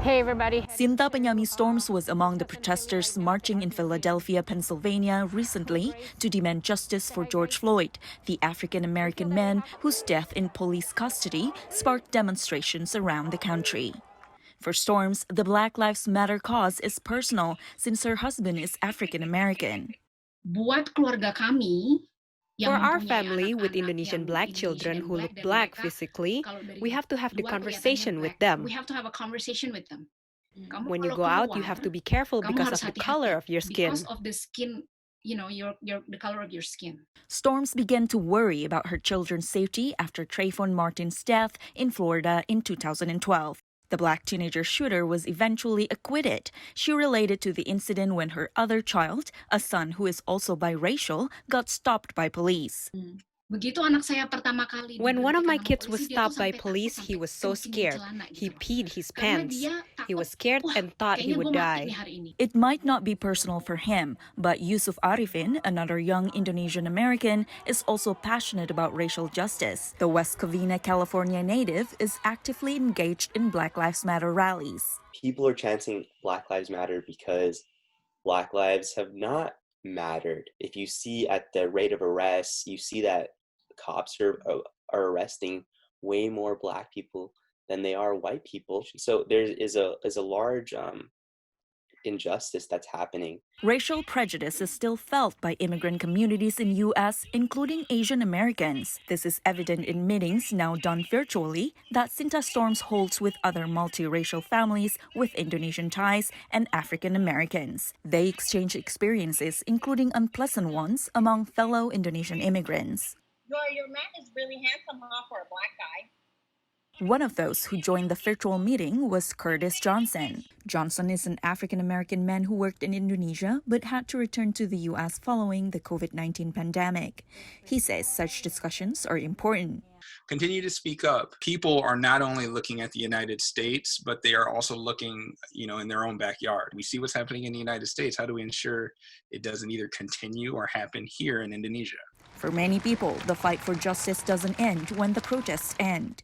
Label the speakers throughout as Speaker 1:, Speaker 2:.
Speaker 1: Hey everybody.
Speaker 2: Sinta Penyami Storms was among the protesters marching in Philadelphia, Pennsylvania recently to demand justice for George Floyd, the African-American man whose death in police custody sparked demonstrations around the country. For Storms, the Black Lives Matter cause is personal since her husband is African-American.
Speaker 3: Buat keluarga kami,
Speaker 4: for our family with Indonesian black children who look black physically, we have to have the conversation with them.
Speaker 3: We have to have a conversation with them.
Speaker 4: When you go out, you have to be careful because of the color of your skin.
Speaker 3: Because of the skin, the color of your skin.
Speaker 2: Storms began to worry about her children's safety after Trayvon Martin's death in Florida in 2012. The black teenager shooter was eventually acquitted. She related to the incident when her other child, a son who is also biracial, got stopped by police.
Speaker 4: When one of my kids was stopped by police, he was so scared. He peed his pants. He was scared and thought he would die.
Speaker 2: It might not be personal for him, but Yusuf Arifin, another young Indonesian American, is also passionate about racial justice. The West Covina, California native is actively engaged in Black Lives Matter rallies.
Speaker 5: People are chanting Black Lives Matter because Black lives have not mattered. If you see at the rate of arrests, you see that cops are arresting way more black people than they are white people. So there is a large injustice that's happening.
Speaker 2: Racial prejudice is still felt by immigrant communities in U.S., including Asian Americans. This is evident in meetings now done virtually that Sinta Storms holds with other multiracial families with Indonesian ties and African Americans. They exchange experiences, including unpleasant ones, among fellow Indonesian immigrants.
Speaker 6: Your man is really handsome, for a black guy.
Speaker 2: One of those who joined the virtual meeting was Curtis Johnson. Johnson is an African-American man who worked in Indonesia but had to return to the U.S. following the COVID-19 pandemic. He says such discussions are important.
Speaker 7: Continue to speak up. People are not only looking at the United States, but they are also looking, in their own backyard. We see what's happening in the United States. How do we ensure it doesn't either continue or happen here in Indonesia?
Speaker 2: For many people, the fight for justice doesn't end when the protests end.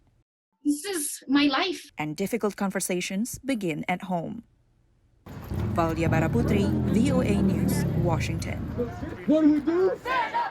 Speaker 3: This is my life.
Speaker 2: And difficult conversations begin at home. Valdya, Baraputri, VOA News, Washington.
Speaker 8: What do we do? Stand up!